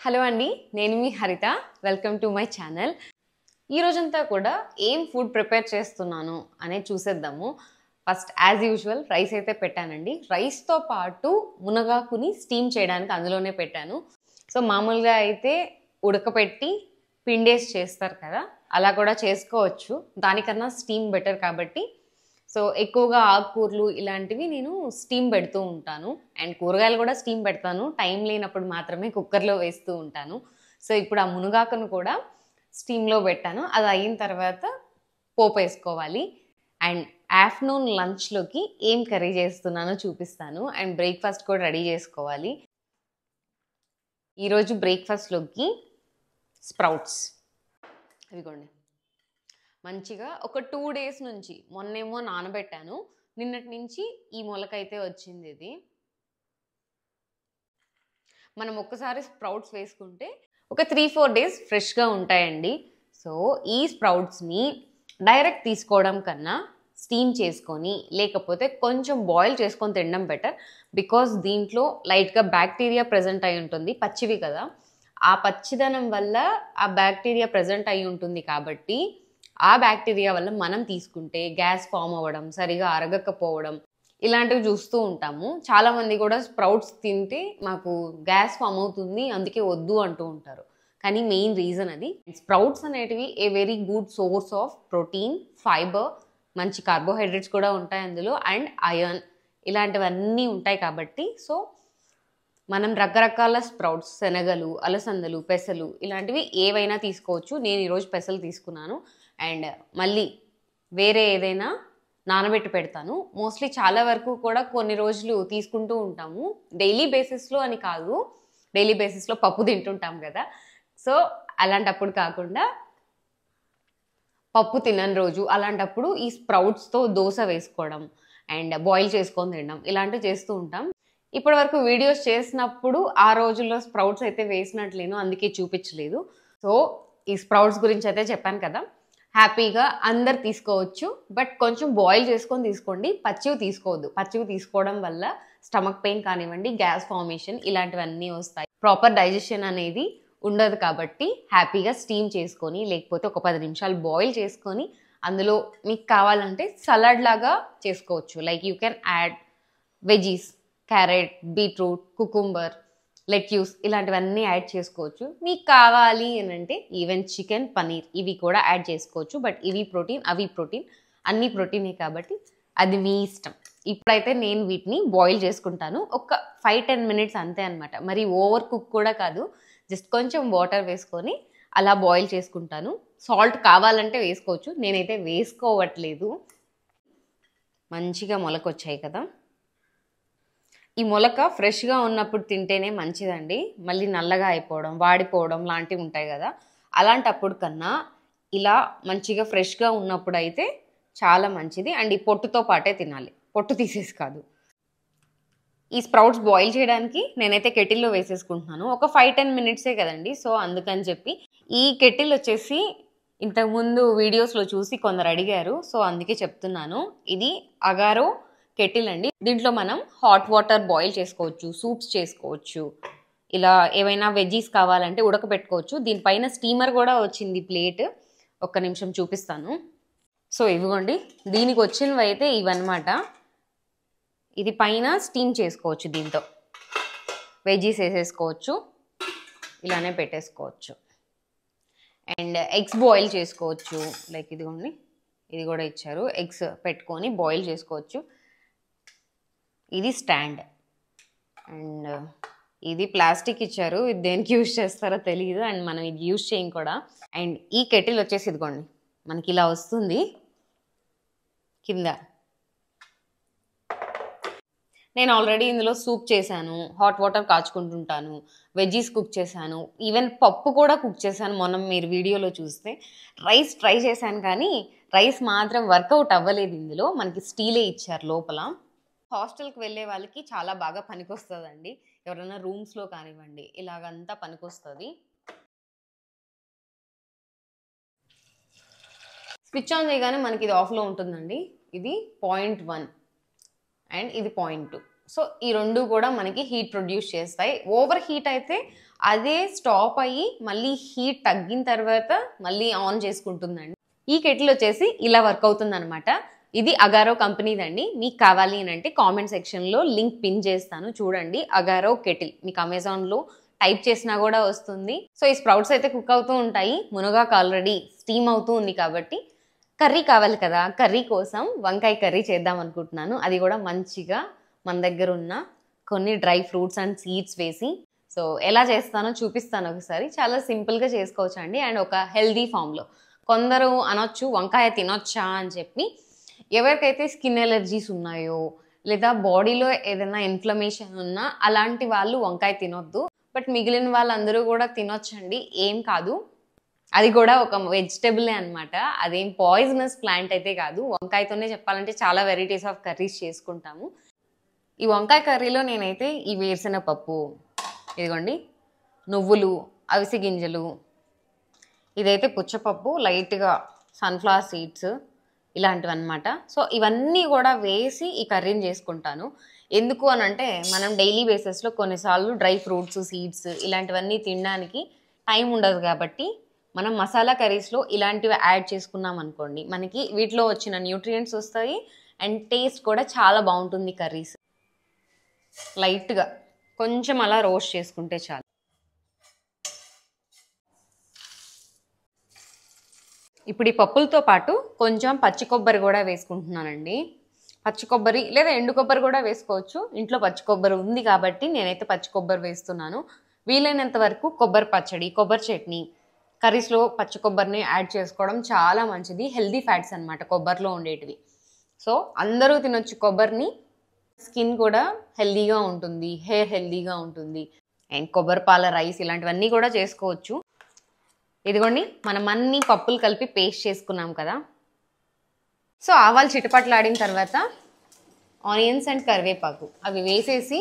Hello అండి, నేను మీ హరిత. Welcome to my channel. ఈ రోజంతా కూడా ఏం ఫుడ్ ప్రిపేర్ చేస్తున్నాను అనేది చూసేద్దాము. ఫస్ట్ యాజ్ యూజువల్ రైస్ అయితే పెట్టానండి. రైస్తో పాటు మునగాకుని స్టీమ్ చేయడానికి అందులోనే పెట్టాను. సో మామూలుగా అయితే ఉడకపెట్టి పిండేసి చేస్తారు కదా, అలా కూడా చేసుకోవచ్చు. దానికన్నా స్టీమ్ బెటర్ కాబట్టి సో ఎక్కువగా ఆకుకూరలు ఇలాంటివి నేను స్టీమ్ పెడుతూ ఉంటాను. అండ్ కూరగాయలు కూడా స్టీమ్ పెడతాను, టైం లేనప్పుడు మాత్రమే కుక్కర్లో వేస్తూ ఉంటాను. సో ఇప్పుడు ఆ మునగాకును కూడా స్టీమ్లో పెట్టాను. అది అయిన తర్వాత పోపు వేసుకోవాలి. అండ్ ఆఫ్టర్నూన్ లంచ్లోకి ఏం కర్రీ చేస్తున్నానో చూపిస్తాను. అండ్ బ్రేక్ఫాస్ట్ కూడా రెడీ చేసుకోవాలి. ఈరోజు బ్రేక్ఫాస్ట్లోకి స్ప్రౌట్స్ ఇవిగోండి. మంచిగా ఒక 2 days నుంచి, మొన్నేమో నానబెట్టాను, నిన్నటి నుంచి ఈ మొలకైతే వచ్చింది. ఇది మనం ఒక్కసారి స్ప్రౌట్స్ వేసుకుంటే ఒక 3-4 days ఫ్రెష్గా ఉంటాయండి. సో ఈ స్ప్రౌట్స్ని డైరెక్ట్ తీసుకోవడం కన్నా స్టీమ్ చేసుకొని లేకపోతే కొంచెం బాయిల్ చేసుకొని తినడం బెటర్. బికాస్ దీంట్లో లైట్గా బ్యాక్టీరియా ప్రజెంట్ అయి ఉంటుంది, పచ్చివి కదా. ఆ పచ్చిదనం వల్ల ఆ బ్యాక్టీరియా ప్రజెంట్ అయి ఉంటుంది కాబట్టి ఆ బ్యాక్టీరియా వల్ల మనం తీసుకుంటే గ్యాస్ ఫామ్ అవ్వడం, సరిగా అరగకపోవడం ఇలాంటివి చూస్తూ ఉంటాము. చాలామంది కూడా స్ప్రౌట్స్ తింటే మాకు గ్యాస్ ఫామ్ అవుతుంది అందుకే వద్దు అంటూ ఉంటారు. కానీ మెయిన్ రీజన్ అది. స్ప్రౌట్స్ అనేటివి a very good source of protein, fibre, మంచి కార్బోహైడ్రేట్స్ కూడా ఉంటాయి అందులో, అండ్ ఐరన్ ఇలాంటివన్నీ ఉంటాయి కాబట్టి సో మనం రకరకాల స్ప్రౌట్స్, శనగలు, అలసందలు, పెసలు ఇలాంటివి ఏవైనా తీసుకోవచ్చు. నేను ఈరోజు పెసలు తీసుకున్నాను. అండ్ మళ్ళీ వేరే ఏదైనా నానబెట్టి పెడతాను. మోస్ట్లీ చాలా వరకు కూడా కొన్ని రోజులు తీసుకుంటూ ఉంటాము, డైలీ బేసిస్లో అని కాదు. డైలీ బేసిస్లో పప్పు తింటుంటాం కదా, సో అలాంటప్పుడు కాకుండా పప్పు తినని రోజు అలాంటప్పుడు ఈ స్ప్రౌట్స్తో దోశ వేసుకోవడం అండ్ బాయిల్ చేసుకొని తినడం ఇలాంటివి చేస్తూ ఉంటాం. ఇప్పటి వరకు వీడియోస్ చేసినప్పుడు ఆ రోజుల్లో స్ప్రౌట్స్ అయితే వేసినట్లేను, అందుకే చూపించలేదు. సో ఈ స్ప్రౌట్స్ గురించి అయితే చెప్పాను కదా, హ్యాపీగా అందరు తీసుకోవచ్చు. బట్ కొంచెం బాయిల్ చేసుకొని తీసుకోండి, పచ్చివి తీసుకోవద్దు. పచ్చివి తీసుకోవడం వల్ల స్టమక్ పెయిన్ కానివ్వండి, గ్యాస్ ఫార్మేషన్ ఇలాంటివన్నీ వస్తాయి. ప్రాపర్ డైజెషన్ అనేది ఉండదు కాబట్టి హ్యాపీగా స్టీమ్ చేసుకొని లేకపోతే ఒక 10 నిమిషాలు బాయిల్ చేసుకొని అందులో మీకు కావాలంటే సలాడ్ లాగా చేసుకోవచ్చు. Like you can add veggies, carrot, beetroot, cucumber, lettuce ఇలాంటివన్నీ యాడ్ చేసుకోవచ్చు. మీకు కావాలి అని అంటే ఈవెన్ చికెన్, పనీర్ ఇవి కూడా యాడ్ చేసుకోవచ్చు. బట్ ఇవి ప్రోటీన్, అవి ప్రోటీన్, అన్నీ ప్రోటీనే కాబట్టి అది మీ ఇష్టం. ఇప్పుడైతే నేను వీటిని బాయిల్ చేసుకుంటాను. ఒక 5-10 minutes అంతే అనమాట. మరి ఓవర్ కుక్ కూడా కాదు, జస్ట్ కొంచెం వాటర్ వేసుకొని అలా బాయిల్ చేసుకుంటాను. సాల్ట్ కావాలంటే వేసుకోవచ్చు, నేనైతే వేసుకోవట్లేదు. మంచిగా మొలకొచ్చాయి కదా. ఈ మొలక ఫ్రెష్గా ఉన్నప్పుడు తింటేనే మంచిదండి. మళ్ళీ నల్లగా అయిపోవడం, వాడిపోవడం లాంటివి ఉంటాయి కదా, అలాంటప్పుడు కన్నా ఇలా మంచిగా ఫ్రెష్గా ఉన్నప్పుడు అయితే చాలా మంచిది. అండ్ ఈ పొట్టుతో పాటే తినాలి, పొట్టు తీసేసి కాదు. ఈ స్ప్రౌట్స్ బాయిల్ చేయడానికి నేనైతే కెటిల్లో వేసేసుకుంటున్నాను. ఒక 5-10 minutesే కదండి, సో అందుకని చెప్పి. ఈ కెటిల్ వచ్చేసి ఇంతకుముందు వీడియోస్లో చూసి కొందరు అడిగారు, సో అందుకే చెప్తున్నాను. ఇది అగారో కెటిల్ అండి. దీంట్లో మనం హాట్ వాటర్ బాయిల్ చేసుకోవచ్చు, సూప్స్ చేసుకోవచ్చు, ఇలా ఏవైనా వెజ్జీస్ కావాలంటే ఉడకబెట్టుకోవచ్చు. దీనిపైన స్టీమర్ కూడా వచ్చింది, ప్లేట్. ఒక్క నిమిషం చూపిస్తాను. సో ఇవిగోండి, దీనికి వచ్చినవి అయితే ఇవన్నమాట. ఇది పైన స్టీమ్ చేసుకోవచ్చు, దీంతో వెజ్జీస్ వేసేసుకోవచ్చు, ఇలానే పెట్టేసుకోవచ్చు. అండ్ ఎగ్స్ బాయిల్ చేసుకోవచ్చు. లైక్ ఇదిగోండి, ఇది కూడా ఇచ్చారు, ఎగ్స్ పెట్టుకొని బాయిల్ చేసుకోవచ్చు. ఇది స్టాండ్ అండ్ ఇది ప్లాస్టిక్ ఇచ్చారు, ఇది దేనికి యూజ్ చేస్తారో తెలియదు. అండ్ మనం ఇది యూజ్ చేయం కూడా. అండ్ ఈ కెటిల్ వచ్చేసి ఇదిగోండి, మనకి ఇలా వస్తుంది కింద. నేను ఆల్రెడీ ఇందులో సూప్ చేశాను, హాట్ వాటర్ కాచుకుంటుంటాను, వెజ్జీస్ కుక్ చేశాను, ఈవెన్ పప్పు కూడా కుక్ చేశాను మొన్న మీరు వీడియోలో చూస్తే. రైస్ ట్రై చేశాను కానీ రైస్ మాత్రం వర్కౌట్ అవ్వలేదు. ఇందులో మనకి స్టీలే ఇచ్చారు లోపల. హాస్టల్కి వెళ్ళే వాళ్ళకి చాలా బాగా పనికొస్తుందండి, ఎవరైనా రూమ్స్లో కానివ్వండి ఇలాగంతా పనికొస్తుంది. స్విచ్ ఆన్ చేయగానే మనకి ఇది ఆఫ్లో ఉంటుందండి. ఇది 0.1 అండ్ ఇది 0.2. సో ఈ రెండు కూడా మనకి హీట్ ప్రొడ్యూస్ చేస్తాయి. ఓవర్ హీట్ అయితే అదే స్టాప్ అయ్యి మళ్ళీ హీట్ తగ్గిన తర్వాత మళ్ళీ ఆన్ చేసుకుంటుందండి. ఈ కెటిల్ వచ్చేసి ఇలా వర్క్ అవుతుంది అనమాట. ఇది అగారో కంపెనీదండి. మీకు కావాలి అని అంటే కామెంట్ సెక్షన్లో లింక్ పిన్ చేస్తాను, చూడండి. అగారో కెటిల్ మీకు అమెజాన్లో టైప్ చేసినా కూడా వస్తుంది. సో ఈ స్ప్రౌట్స్ అయితే కుక్ అవుతూ ఉంటాయి. మునగాకు ఆల్రెడీ స్టీమ్ అవుతూ ఉంది కాబట్టి కర్రీ కావాలి కదా, కర్రీ కోసం వంకాయ కర్రీ చేద్దాం అనుకుంటున్నాను. అది కూడా మంచిగా మన దగ్గర ఉన్న కొన్ని డ్రై ఫ్రూట్స్ అండ్ సీడ్స్ వేసి. సో ఎలా చేస్తానో చూపిస్తాను ఒకసారి. చాలా సింపుల్గా చేసుకోవచ్చు అండి, అండ్ ఒక హెల్దీ ఫామ్లో. కొందరు అనొచ్చు వంకాయ తినొచ్చా అని చెప్పి. ఎవరికైతే స్కిన్ ఎలర్జీస్ ఉన్నాయో లేదా బాడీలో ఏదైనా ఇన్ఫ్లమేషన్ ఉన్నా అలాంటి వాళ్ళు వంకాయ తినొద్దు. బట్ మిగిలిన వాళ్ళందరూ కూడా తినొచ్చండి, ఏం కాదు. అది కూడా ఒక వెజిటబులే అనమాట, అదేం పాయిజనస్ ప్లాంట్ అయితే కాదు. వంకాయతోనే చెప్పాలంటే చాలా వెరైటీస్ ఆఫ్ కర్రీస్ చేసుకుంటాము. ఈ వంకాయ కర్రీలో నేనైతే ఈ వేరుశెనగ పప్పు, ఇదిగోండి నువ్వులు, అవిసె గింజలు, ఇదైతే పుచ్చపప్పు, లైట్గా సన్ఫ్లవర్ సీడ్స్, ఇలాంటివి అనమాట. సో ఇవన్నీ కూడా వేసి ఈ కర్రీని చేసుకుంటాను. ఎందుకు అని అంటే మనం డైలీ బేసిస్లో కొన్నిసార్లు డ్రై ఫ్రూట్స్, సీడ్స్ ఇలాంటివన్నీ తినడానికి టైం ఉండదు కాబట్టి మనం మసాలా కర్రీస్లో ఇలాంటివి యాడ్ చేసుకున్నాం అనుకోండి, మనకి వీటిలో వచ్చిన న్యూట్రియంట్స్ వస్తాయి అండ్ టేస్ట్ కూడా చాలా బాగుంటుంది కర్రీస్. లైట్గా కొంచెం అలా రోస్ట్ చేసుకుంటే చాలు. ఇప్పుడు ఈ పప్పులతో పాటు కొంచెం పచ్చి కొబ్బరి కూడా వేసుకుంటున్నానండి. పచ్చి కొబ్బరి లేదా ఎండు కొబ్బరి కూడా వేసుకోవచ్చు. ఇంట్లో పచ్చి కొబ్బరి ఉంది కాబట్టి నేనైతే పచ్చి కొబ్బరి వేస్తున్నాను. వీలైనంత వరకు కొబ్బరి పచ్చడి, కొబ్బరి చట్నీ కర్రీస్లో పచ్చి కొబ్బరిని యాడ్ చేసుకోవడం చాలా మంచిది. హెల్దీ ఫ్యాట్స్ అనమాట కొబ్బరిలో ఉండేటివి. సో అందరూ తినొచ్చు కొబ్బరిని. స్కిన్ కూడా హెల్దీగా ఉంటుంది, హెయిర్ హెల్దీగా ఉంటుంది. అండ్ కొబ్బరి పాల రైస్ ఇలాంటివన్నీ కూడా చేసుకోవచ్చు. ఇదిగోండి మనం అన్ని పప్పులు కలిపి పేస్ట్ చేసుకున్నాం కదా. సో ఆవాలు చిటపట్లాడిన తర్వాత ఆనియన్స్ అండ్ కరివేపాకు అవి వేసేసి,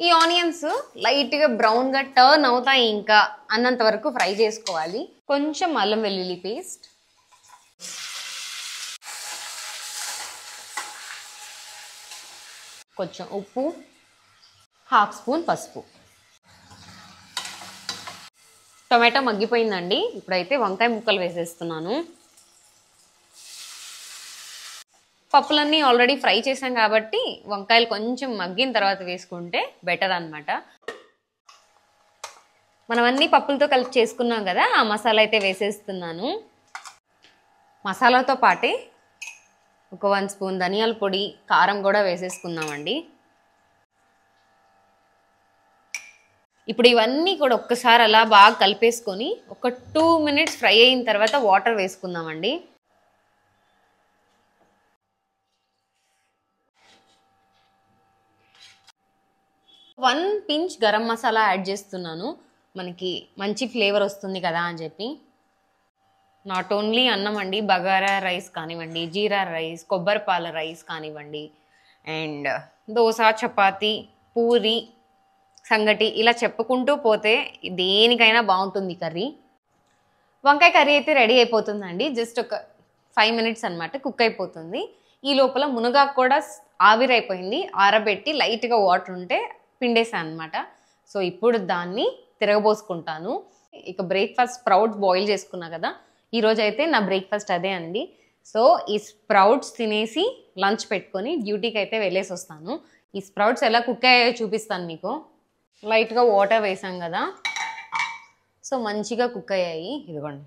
ఈ ఆనియన్స్ లైట్గా బ్రౌన్గా టర్న్ అవుతాయి ఇంకా అన్నంత వరకు ఫ్రై చేసుకోవాలి. కొంచెం అల్లం వెల్లుల్లి పేస్ట్, కొంచెం ఉప్పు, హాఫ్ స్పూన్ పసుపు. టొమాటో మగ్గిపోయిందండి. ఇప్పుడైతే వంకాయ ముక్కలు వేసేస్తున్నాను. పప్పులన్నీ ఆల్రెడీ ఫ్రై చేసాం కాబట్టి వంకాయలు కొంచెం మగ్గిన తర్వాత వేసుకుంటే బెటర్ అనమాట. మనం అన్ని పప్పులతో కలిపి చేసుకున్నాం కదా, ఆ మసాలా అయితే వేసేస్తున్నాను. మసాలాతో పాటే ఒక 1 స్పూన్ ధనియాల పొడి, కారం కూడా వేసేసుకున్నామండి. ఇప్పుడు ఇవన్నీ కూడా ఒక్కసారి అలా బాగా కలిపేసుకొని ఒక 2 మినిట్స్ ఫ్రై అయిన తర్వాత వాటర్ వేసుకుందామండి. One pinch garam masala add చేస్తున్నాను, మనకి మంచి ఫ్లేవర్ వస్తుంది కదా అని చెప్పి. నాట్ ఓన్లీ అన్నం అండి, బగారా రైస్ కానివ్వండి, జీరా రైస్, కొబ్బరి పాల రైస్ కానివ్వండి, అండ్ దోశ, చపాతి, పూరి, సంగటి ఇలా చెప్పుకుంటూ పోతే దేనికైనా బాగుంటుంది కర్రీ. వంకాయ కర్రీ అయితే రెడీ అయిపోతుందండి. జస్ట్ ఒక 5 మినిట్స్ అనమాట, కుక్ అయిపోతుంది. ఈ లోపల మునగాకు కూడా ఆవిరైపోయింది, ఆరబెట్టి లైట్గా వాటర్ ఉంటే పిండేసాను అనమాట. సో ఇప్పుడు దాన్ని తిరగబోసుకుంటాను. ఇక బ్రేక్ఫాస్ట్ స్ప్రౌట్స్ బాయిల్ చేసుకున్నా కదా, ఈరోజు అయితే నా బ్రేక్ఫాస్ట్ అదే అండి. సో ఈ స్ప్రౌట్స్ తినేసి లంచ్ పెట్టుకొని డ్యూటీకి అయితే వెళ్ళేసి వస్తాను. ఈ స్ప్రౌట్స్ ఎలా కుక్ అయ్యాయో చూపిస్తాను మీకు. లైట్గా వాటర్ వేసాం కదా, సో మంచిగా కుక్ అయ్యాయి. ఇదిగోండి,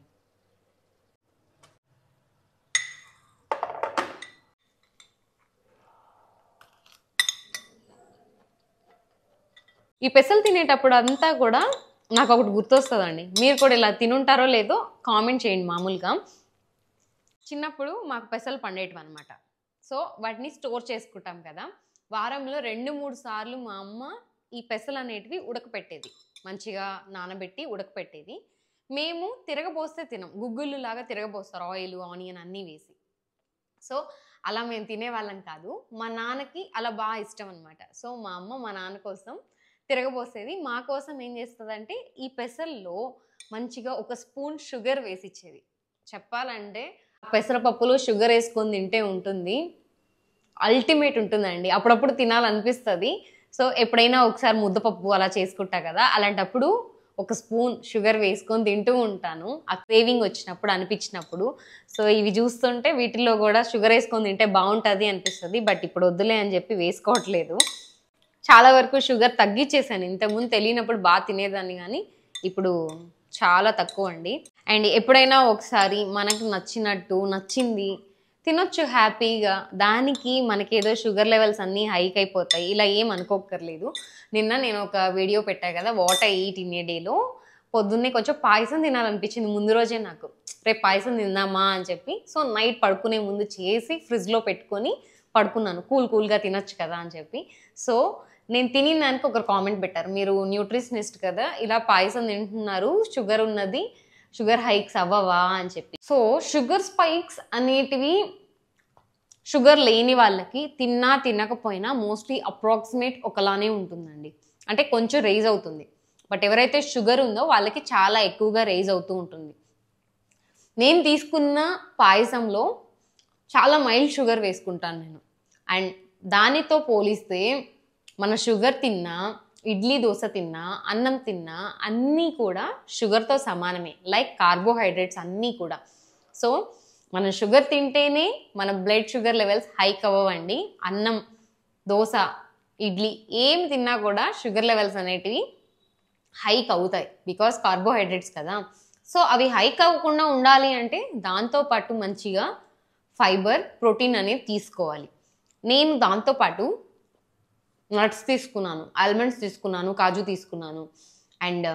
ఈ పెసలు తినేటప్పుడు అంతా కూడా నాకు ఒకటి గుర్తొస్తుందండి. మీరు కూడా ఇలా తినుంటారో లేదో కామెంట్ చేయండి. మామూలుగా చిన్నప్పుడు మాకు పెసలు పండేటివి అనమాట. సో వాటిని స్టోర్ చేసుకుంటాం కదా, వారంలో 2-3 సార్లు మా అమ్మ ఈ పెసలు అనేటివి ఉడకపెట్టేది, మంచిగా నానబెట్టి ఉడకపెట్టేది. మేము తిరగబోస్తే తినం, గుగ్గుళ్ళు లాగా తిరగబోస్తారు, ఆయిల్, ఆనియన్ అన్నీ వేసి. సో అలా మేము తినేవాళ్ళం కాదు. మా నాన్నకి అలా బాగా ఇష్టం అనమాట. సో మా అమ్మ మా నాన్న కోసం తిరగబోసేది. మా కోసం ఏం చేస్తుందంటే ఈ పెసల్లో మంచిగా ఒక స్పూన్ షుగర్ వేసిచ్చేది. చెప్పాలంటే పెసరపప్పులో షుగర్ వేసుకొని తింటే ఉంటుంది, అల్టిమేట్ ఉంటుందండి. అప్పుడప్పుడు తినాలనిపిస్తుంది. సో ఎప్పుడైనా ఒకసారి ముద్దపప్పు అలా చేసుకుంటా కదా, అలాంటప్పుడు ఒక స్పూన్ షుగర్ వేసుకొని తింటూ ఉంటాను ఆ క్రేవింగ్ వచ్చినప్పుడు అనిపించినప్పుడు. సో ఇవి చూస్తుంటే వీటిల్లో కూడా షుగర్ వేసుకొని తింటే బాగుంటుంది అనిపిస్తుంది. బట్ ఇప్పుడు వద్దులే అని చెప్పి వేసుకోవట్లేదు. చాలా వరకు షుగర్ తగ్గించేసాను. ఇంతకుముందు తెలియనప్పుడు బాగా తినేదాన్ని, కానీ ఇప్పుడు చాలా తక్కువ అండి. అండ్ ఎప్పుడైనా ఒకసారి మనకు నచ్చింది తినొచ్చు హ్యాపీగా. దానికి మనకేదో షుగర్ లెవెల్స్ అన్నీ హైక్ అయిపోతాయి ఇలా ఏం అనుకోక్కర్లేదు. నిన్న నేను ఒక వీడియో పెట్టా కదా, what I eat in a డేలో. పొద్దున్నే కొంచెం పాయసం తినాలనిపించింది ముందు రోజే నాకు, రేపు పాయసం తిందామా అని చెప్పి. సో నైట్ పడుకునే ముందు చేసి ఫ్రిడ్జ్లో పెట్టుకొని పడుకున్నాను, కూల్గా తినొచ్చు కదా అని చెప్పి. సో నేను తిని దానికి ఒకరు కామెంట్ పెట్టారు, మీరు న్యూట్రిషనిస్ట్ కదా, ఇలా పాయసం తింటున్నారు, షుగర్ ఉన్నది, షుగర్ హైక్స్ అవ్వవా అని చెప్పి. సో షుగర్ స్పైక్స్ అనేటివి షుగర్ లేని వాళ్ళకి తిన్నా తినకపోయినా మోస్ట్లీ అప్రాక్సిమేట్ ఒకలానే ఉంటుందండి. అంటే కొంచెం రైజ్ అవుతుంది. బట్ ఎవరైతే షుగర్ ఉందో వాళ్ళకి చాలా ఎక్కువగా రైజ్ అవుతూ ఉంటుంది. నేను తీసుకున్న పాయసంలో చాలా మైల్డ్ షుగర్ వేసుకుంటాను నేను. అండ్ దానితో పోలిస్తే మన షుగర్ తిన్నా, ఇడ్లీ దోశ తిన్నా, అన్నం తిన్నా అన్నీ కూడా షుగర్తో సమానమే, లైక్ కార్బోహైడ్రేట్స్ అన్నీ కూడా. సో మనం షుగర్ తింటేనే మన బ్లడ్ షుగర్ లెవెల్స్ హైక్ అవ్వండి. అన్నం, దోశ, ఇడ్లీ ఏమి తిన్నా కూడా షుగర్ లెవెల్స్ అనేటివి హైక్ అవుతాయి, బికాస్ కార్బోహైడ్రేట్స్ కదా. సో అవి హైక్ అవ్వకుండా ఉండాలి అంటే దాంతోపాటు మంచిగా ఫైబర్, ప్రోటీన్ అనేది తీసుకోవాలి. నేను దాంతోపాటు నట్స్ తీసుకున్నాను, ఆల్మండ్స్ తీసుకున్నాను, కాజు తీసుకున్నాను, అండ్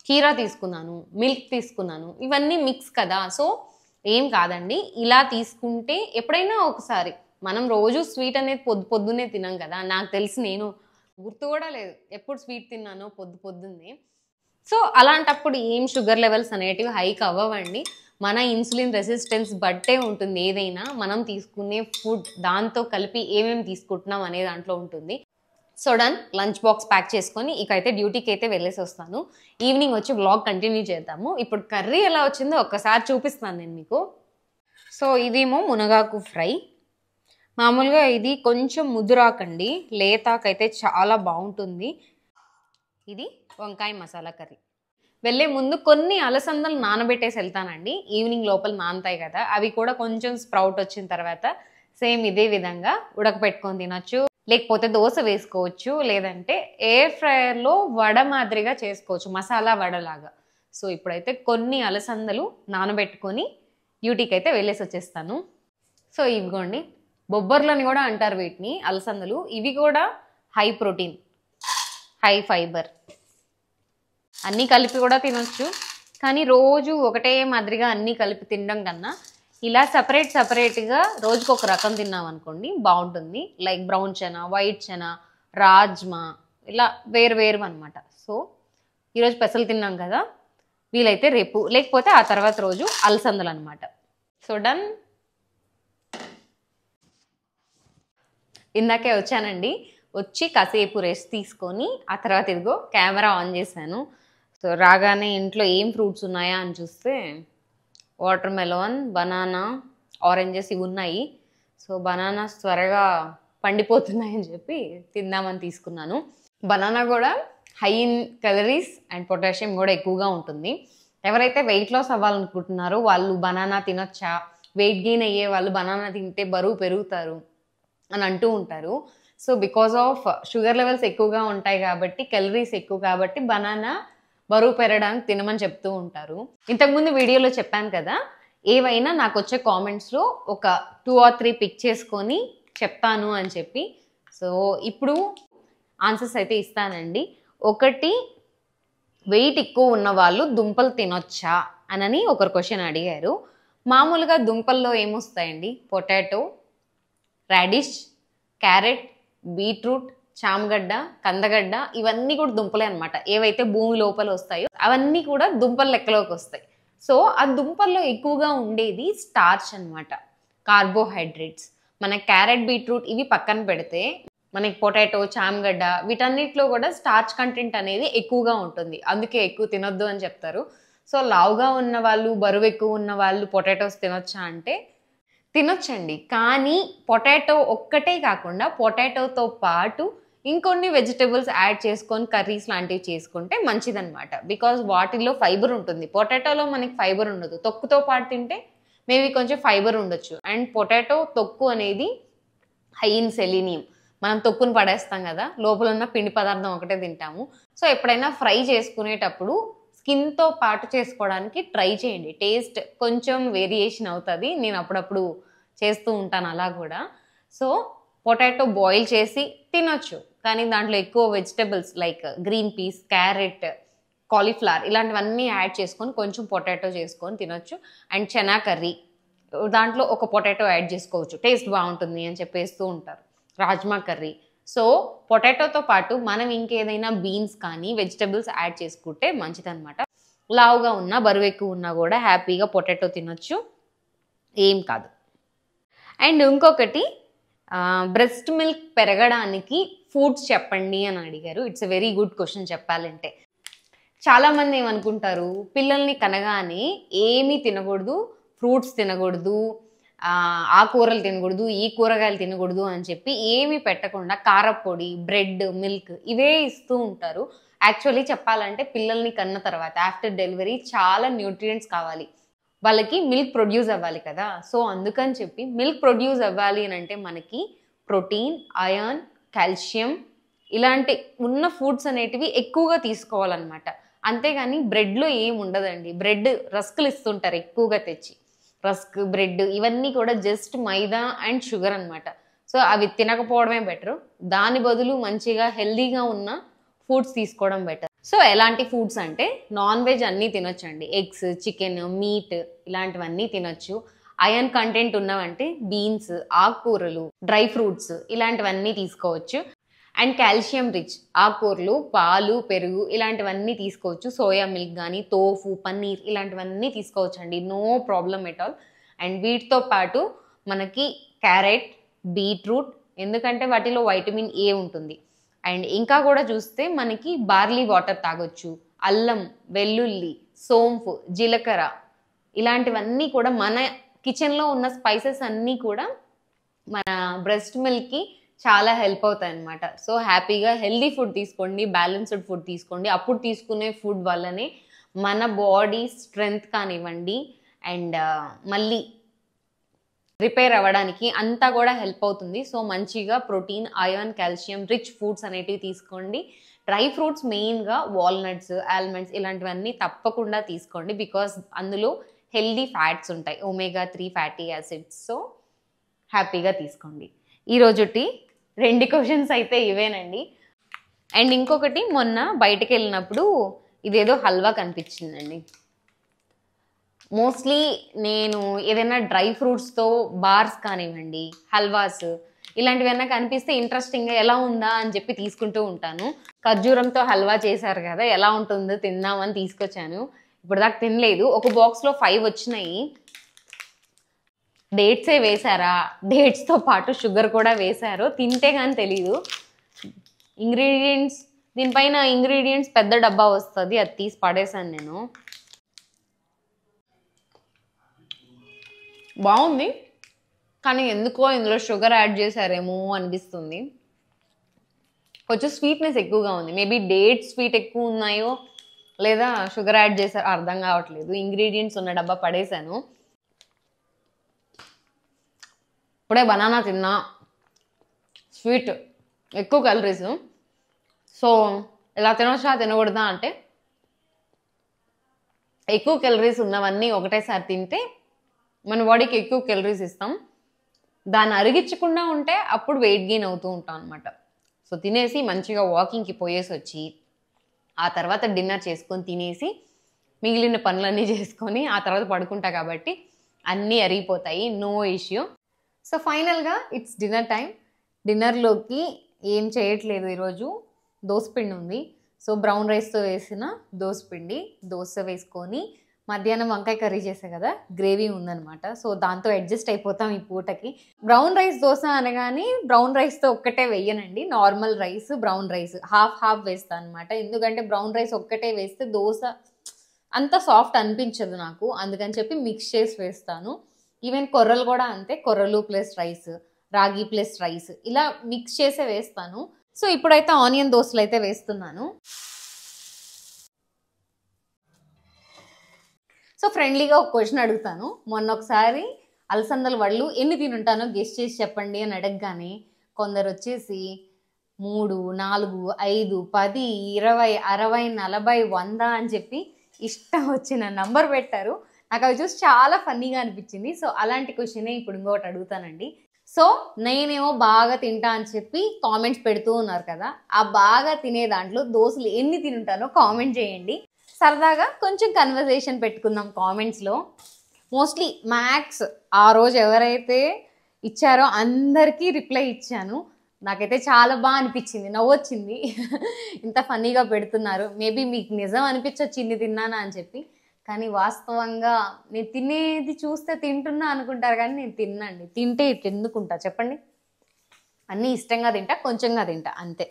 కీరా తీసుకున్నాను, మిల్క్ తీసుకున్నాను. ఇవన్నీ మిక్స్ కదా, సో ఏం కాదండి. ఇలా తీసుకుంటే ఎప్పుడైనా ఒకసారి, మనం రోజు స్వీట్ అనేది పొద్దున్నే తినాం కదా. నాకు తెలిసి నేను గుర్తు కూడా లేదు ఎప్పుడు స్వీట్ తిన్నానో పొద్దున్నే. సో అలాంటప్పుడు ఏం షుగర్ లెవెల్స్ అనేటివి హైక్ అవ్వండి. మన ఇన్సులిన్ రెసిస్టెన్స్ బట్టే ఉంటుంది ఏదైనా. మనం తీసుకునే ఫుడ్ దాంతో కలిపి ఏమేమి తీసుకుంటున్నాం అనే దాంట్లో ఉంటుంది. So done, lunch box pack చేసుకొని ఇకైతే డ్యూటీకి అయితే వెళ్ళేసి వస్తాను. ఈవినింగ్ వచ్చి వ్లాగ్ కంటిన్యూ చేద్దాము. ఇప్పుడు కర్రీ ఎలా వచ్చిందో ఒక్కసారి చూపిస్తాను నేను మీకు. సో ఇదేమో మునగాకు ఫ్రై. మామూలుగా ఇది కొంచెం ముదురాకండి, లేతాకైతే చాలా బాగుంటుంది. ఇది వంకాయ మసాలా కర్రీ. వెళ్ళే ముందు కొన్ని అలసందలు నానబెట్టేసి వెళ్తానండి, ఈవినింగ్ లోపల నానతాయి కదా. అవి కూడా కొంచెం స్ప్రౌట్ వచ్చిన తర్వాత సేమ్ ఇదే విధంగా ఉడకపెట్టుకొని తినొచ్చు, లేకపోతే దోశ వేసుకోవచ్చు, లేదంటే ఎయిర్ ఫ్రైయర్లో వడ మాదిరిగా చేసుకోవచ్చు, మసాలా వడలాగా. సో ఇప్పుడైతే కొన్ని అలసందలు నానబెట్టుకొని డ్యూటీకి అయితే వెళ్ళేసి వచ్చేస్తాను. సో ఇవిగోండి, బొబ్బర్లని కూడా అంటారు వీటిని, అలసందలు. ఇవి కూడా హై ప్రోటీన్, హై ఫైబర్, అన్నీ కలిపి కూడా తినొచ్చు. కానీ రోజు ఒకటే మాదిరిగా అన్నీ కలిపి తినడం కన్నా ఇలా సపరేట్గా రోజుకు ఒక రకం తిన్నాం అనుకోండి బాగుంటుంది. Like brown chana, white chana, rajma, ఇలా వేరు అనమాట. సో ఈరోజు పెసలు తిన్నాం కదా, వీలైతే రేపు లేకపోతే ఆ తర్వాత రోజు అలసందలు అనమాట. So done. ఇందాకే వచ్చానండి, వచ్చి కాసేపు రెస్ట్ తీసుకొని ఆ తర్వాత ఇదిగో కెమెరా ఆన్ చేశాను. సో రాగానే ఇంట్లో ఏం ఫ్రూట్స్ ఉన్నాయా అని చూస్తే వాటర్ మెలోన్, బనానా, ఆరెంజెస్ ఇవి ఉన్నాయి. సో బనానాస్ త్వరగా పండిపోతున్నాయని చెప్పి తిందామని తీసుకున్నాను. బనానా కూడా high in calories and potassium కూడా ఎక్కువగా ఉంటుంది. ఎవరైతే వెయిట్ లాస్ అవ్వాలనుకుంటున్నారో వాళ్ళు బనానా తినొచ్చా, వెయిట్ గెయిన్ అయ్యే వాళ్ళు బనానా తింటే బరువు పెరుగుతారు అని అంటూ ఉంటారు. So because of sugar levels ఎక్కువగా ఉంటాయి కాబట్టి, క్యాలరీస్ ఎక్కువ కాబట్టి బనానా బరువు పెరగడానికి తినమని చెప్తూ ఉంటారు. ఇంతకుముందు వీడియోలో చెప్పాను కదా, ఏవైనా నాకు వచ్చే కామెంట్స్లో ఒక 2 or 3 పిక్ చేసుకొని చెప్తాను అని చెప్పి. సో ఇప్పుడు ఆన్సర్స్ అయితే ఇస్తానండి. ఒకటి, వెయిట్ ఎక్కువ ఉన్న వాళ్ళు దుంపలు తినొచ్చా అని ఒకరు క్వశ్చన్ అడిగారు. మామూలుగా దుంపల్లో ఏమొస్తాయండి, పొటాటో, రాడిష్, క్యారెట్, బీట్రూట్, చామగడ్డ, కందగడ్డ, ఇవన్నీ కూడా దుంపలే అనమాట. ఏవైతే భూమి లోపల వస్తాయో అవన్నీ కూడా దుంపల లెక్కలోకి వస్తాయి. సో ఆ దుంపల్లో ఎక్కువగా ఉండేది స్టార్చ్ అనమాట, కార్బోహైడ్రేట్స్. మన క్యారెట్, బీట్రూట్ ఇవి పక్కన పెడితే మనకి పొటాటో, చామగడ్డ వీటన్నిటిలో కూడా స్టార్చ్ కంటెంట్ అనేది ఎక్కువగా ఉంటుంది. అందుకే ఎక్కువ తినొద్దు అని చెప్తారు. సో లావుగా ఉన్న వాళ్ళు, బరువు ఎక్కువ ఉన్న వాళ్ళు పొటాటోస్ తినొచ్చా అంటే తినొచ్చండి. కానీ పొటాటో ఒక్కటే కాకుండా పొటాటోతో పాటు ఇంకొన్ని వెజిటబుల్స్ యాడ్ చేసుకొని కర్రీస్ లాంటివి చేసుకుంటే మంచిదన్నమాట. బికాజ్ వాటిల్లో ఫైబర్ ఉంటుంది. పొటాటోలో మనకి ఫైబర్ ఉండదు. తొక్కుతో పాటు తింటే మేబీ కొంచెం ఫైబర్ ఉండొచ్చు. అండ్ పొటాటో తొక్కు అనేది హై ఇన్ సెలీనియం. మనం తొక్కును పడేస్తాం కదా, లోపల ఉన్న పిండి పదార్థం ఒకటే తింటాము. సో ఎప్పుడైనా ఫ్రై చేసుకునేటప్పుడు స్కిన్తో పాటు చేసుకోవడానికి ట్రై చేయండి. టేస్ట్ కొంచెం వేరియేషన్ అవుతుంది. నేను అప్పుడప్పుడు చేస్తూ ఉంటాను అలా కూడా. సో పొటాటో బాయిల్ చేసి తినొచ్చు, కానీ దాంట్లో ఎక్కువ vegetables like green peas, carrot, cauliflower ఇలాంటివన్నీ యాడ్ చేసుకొని కొంచెం పొటాటో చేసుకొని తినొచ్చు. అండ్ చనా కర్రీ, దాంట్లో ఒక పొటాటో యాడ్ చేసుకోవచ్చు, టేస్ట్ బాగుంటుంది అని చెప్పేస్తూ ఉంటారు. రాజ్మా కర్రీ. సో పొటాటోతో పాటు మనం ఇంకేదైనా బీన్స్ కానీ వెజిటబుల్స్ యాడ్ చేసుకుంటే మంచిదన్నమాట. లావుగా ఉన్నా బరువు ఎక్కువ ఉన్నా కూడా హ్యాపీగా పొటాటో తినొచ్చు, ఏం కాదు. అండ్ ఇంకొకటి, బ్రెస్ట్ మిల్క్ పెరగడానికి ఫుడ్స్ చెప్పండి అని అడిగారు. It's a very good question చెప్పాలంటే. చాలామంది ఏమనుకుంటారు, పిల్లల్ని కనగానే ఏమీ తినకూడదు, ఫ్రూట్స్ తినకూడదు, ఆకుకూరలు తినకూడదు, ఈ కూరగాయలు తినకూడదు అని చెప్పి ఏమీ పెట్టకుండా కారపొడి, బ్రెడ్, మిల్క్ ఇవే ఇస్తూ ఉంటారు. యాక్చువల్లీ చెప్పాలంటే పిల్లల్ని కన్న తర్వాత ఆఫ్టర్ డెలివరీ చాలా న్యూట్రియంట్స్ కావాలి, వాళ్ళకి మిల్క్ ప్రొడ్యూస్ అవ్వాలి కదా. సో అందుకని చెప్పి మిల్క్ ప్రొడ్యూస్ అవ్వాలి అని అంటే మనకి ప్రోటీన్, ఐరన్, కాల్షియం ఇలాంటి ఉన్న ఫుడ్స్ అనేటివి ఎక్కువగా తీసుకోవాలన్నమాట. అంతేగాని బ్రెడ్లో ఏం ఉండదండి. బ్రెడ్ రస్కులు ఇస్తుంటారు ఎక్కువగా తెచ్చి, రస్క్, బ్రెడ్ ఇవన్నీ కూడా జస్ట్ మైదా అండ్ షుగర్ అనమాట. సో అవి తినకపోవడమే బెటర్. దాని బదులు మంచిగా హెల్దీగా ఉన్న ఫుడ్స్ తీసుకోవడం బెటర్. సో ఎలాంటి ఫుడ్స్ అంటే నాన్ వెజ్ అన్నీ తినొచ్చండి. ఎగ్స్, చికెన్, మీట్ ఇలాంటివన్నీ తినొచ్చు. ఐరన్ కంటెంట్ ఉన్నవంటే బీన్స్, ఆకుకూరలు, డ్రై ఫ్రూట్స్ ఇలాంటివన్నీ తీసుకోవచ్చు. అండ్ కాల్షియం రిచ్ ఆకుకూరలు, పాలు, పెరుగు ఇలాంటివన్నీ తీసుకోవచ్చు. సోయా మిల్క్ కానీ, తోఫు, పన్నీర్ ఇలాంటివన్నీ తీసుకోవచ్చు అండి, no problem at all. And వీటితో పాటు మనకి క్యారెట్, బీట్రూట్, ఎందుకంటే వాటిలో వైటమిన్ ఏ ఉంటుంది. అండ్ ఇంకా కూడా చూస్తే మనకి బార్లీ వాటర్ తాగొచ్చు. అల్లం, వెల్లుల్లి, సోంపు, జీలకర్ర ఇలాంటివన్నీ కూడా మన కిచెన్లో ఉన్న స్పైసెస్ అన్నీ కూడా మన బ్రెస్ట్ మిల్క్కి చాలా హెల్ప్ అవుతాయి అన్నమాట. సో హ్యాపీగా హెల్దీ ఫుడ్ తీసుకోండి, బ్యాలెన్స్డ్ ఫుడ్ తీసుకోండి. అప్పుడు తీసుకునే ఫుడ్ వల్లనే మన బాడీ స్ట్రెంగ్త్ కానివ్వండి అండ్ మళ్ళీ రిపేర్ అవ్వడానికి అంతా కూడా హెల్ప్ అవుతుంది. సో మంచిగా protein, iron, calcium rich foods అనేటివి తీసుకోండి. డ్రై ఫ్రూట్స్ మెయిన్గా వాల్నట్స్, ఆల్మండ్స్ ఇలాంటివన్నీ తప్పకుండా తీసుకోండి. బికాస్ అందులో హెల్దీ ఫ్యాట్స్ ఉంటాయి, ఒమేగా 3 ఫ్యాటీ యాసిడ్స్. సో హ్యాపీగా తీసుకోండి. ఈరోజుటి 2 క్వశ్చన్స్ అయితే ఇవేనండి. అండ్ ఇంకొకటి, మొన్న బయటకు వెళ్ళినప్పుడు ఇదేదో హల్వా కనిపించిందండి. మోస్ట్లీ నేను ఏదైనా డ్రై ఫ్రూట్స్తో బార్స్ కానివ్వండి, హల్వాస్ ఇలాంటివన్నా కనిపిస్తే ఇంట్రెస్టింగ్గా ఎలా ఉందా అని చెప్పి తీసుకుంటూ ఉంటాను. ఖర్జూరంతో హల్వా చేశారు కదా, ఎలా ఉంటుందో తిందామని తీసుకొచ్చాను. ఇప్పుడు దాకా తినలేదు. ఒక బాక్స్లో 5 వచ్చినాయి. డేట్సే వేశారా, డేట్స్తో పాటు షుగర్ కూడా వేశారు, తింటే కానీ తెలీదు. ఇంగ్రీడియంట్స్, దీనిపైన ఇంగ్రీడియంట్స్ పెద్ద డబ్బా వస్తుంది, అది తీసి పడేసాను నేను. బాగుంది, కానీ ఎందుకో ఇందులో షుగర్ యాడ్ చేశారేమో అనిపిస్తుంది. కొంచెం స్వీట్నెస్ ఎక్కువగా ఉంది. మేబీ డేట్ స్వీట్ ఎక్కువ ఉన్నాయో లేదా షుగర్ యాడ్ చేశారో అర్థం కావట్లేదు. ఇంగ్రీడియంట్స్ ఉన్న డబ్బా పడేశాను. ఇప్పుడే బనానా తిన్నా, స్వీట్, ఎక్కువ క్యాలరీస్. సో ఇలా తినొచ్చా తినకూడదా అంటే, ఎక్కువ క్యాలరీస్ ఉన్నవన్నీ ఒకటేసారి తింటే మన బాడీకి ఎక్కువ క్యాలరీస్ ఇస్తాం. దాన్ని అరిగించకుండా ఉంటే అప్పుడు వెయిట్ గెయిన్ అవుతూ ఉంటాం అనమాట. సో తినేసి మంచిగా వాకింగ్కి పోయేసి వచ్చి ఆ తర్వాత డిన్నర్ చేసుకొని తినేసి మిగిలిన పనులన్నీ చేసుకొని ఆ తర్వాత పడుకుంటా కాబట్టి అన్నీ అరిగిపోతాయి, నో ఇష్యూ. సో ఫైనల్గా ఇట్స్ డిన్నర్ టైం. డిన్నర్లోకి ఏం చేయట్లేదు ఈరోజు. దోసపిండి ఉంది. సో బ్రౌన్ రైస్తో వేసిన దోసపిండి, దోశ వేసుకొని మధ్యాహ్నం వంకాయ కర్రీ చేసా కదా, గ్రేవీ ఉందనమాట. సో దాంతో అడ్జస్ట్ అయిపోతాం ఈ పూటకి. బ్రౌన్ రైస్ దోశ అనగానే బ్రౌన్ రైస్తో ఒక్కటే వేయనండి, normal rice, brown rice half half వేస్తాను అనమాట. ఎందుకంటే బ్రౌన్ రైస్ ఒక్కటే వేస్తే దోశ అంత సాఫ్ట్ అనిపించదు నాకు, అందుకని చెప్పి మిక్స్ చేసి వేస్తాను. ఈవెన్ కొర్రలు కూడా అంతే, కొర్రలు ప్లస్ రైస్, రాగి ప్లస్ రైస్ ఇలా మిక్స్ చేసే వేస్తాను. సో ఇప్పుడైతే ఆనియన్ దోసలు అయితే వేస్తున్నాను. సో ఫ్రెండ్లీగా ఒక క్వశ్చన్ అడుగుతాను. మొన్న ఒకసారి అలసందల వడలు ఎన్ని తినుంటానో గెస్ట్ చేసి చెప్పండి అని అడగగానే కొందరు వచ్చేసి 3, 4, 5, 10, 20, 60, 40, 100 అని చెప్పి ఇష్టం వచ్చిన నంబర్ పెట్టారు. నాకు అవి చూసి చాలా ఫన్నీగా అనిపించింది. సో అలాంటి క్వశ్చనే ఇప్పుడు ఇంకొకటి అడుగుతానండి. సో నేనేమో బాగా తింటా అని చెప్పి కామెంట్స్ పెడుతూ ఉన్నారు కదా, ఆ బాగా తినే దాంట్లో దోశలు ఎన్ని తినుంటానో కామెంట్ చేయండి. సరదాగా కొంచెం కన్వర్జేషన్ పెట్టుకుందాం కామెంట్స్లో. మోస్ట్లీ మ్యాక్స్ ఆ రోజు ఎవరైతే ఇచ్చారో అందరికీ రిప్లై ఇచ్చాను. నాకైతే చాలా బాగా అనిపించింది, నవ్వొచ్చింది. ఇంత ఫన్నీగా పెడుతున్నారు. మేబీ మీకు నిజం అనిపించవచ్చు ఇన్ని తిన్నానా అని చెప్పి, కానీ వాస్తవంగా నేను తినేది చూస్తే తింటున్నా అనుకుంటారు, కానీ నేను తిన్నాండి. తింటే ఇటు ఎందుకుంటా చెప్పండి? అన్నీ ఇష్టంగా తింటా, కొంచెంగా తింటా అంతే.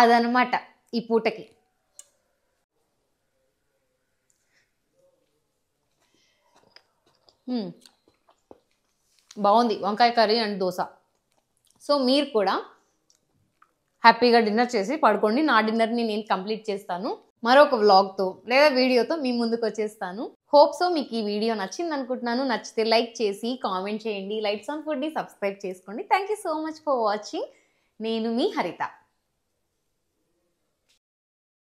అదనమాట ఈ పూటకి. బాగుంది వంకాయ కర్రీ అండ్ దోశ. సో మీరు కూడా హ్యాపీగా డిన్నర్ చేసి పడుకోండి. నా డిన్నర్ని నేను కంప్లీట్ చేస్తాను. మరొక వ్లాగ్తో లేదా వీడియోతో మీ ముందుకు వచ్చేస్తాను. హోప్ సో మీకు ఈ వీడియో నచ్చింది అనుకుంటున్నాను. నచ్చితే లైక్ చేసి కామెంట్ చేయండి. లైట్స్ ఆన్ ఫుడ్ని సబ్స్క్రైబ్ చేసుకోండి. Thank you so much for watching. నేను మీ హరిత.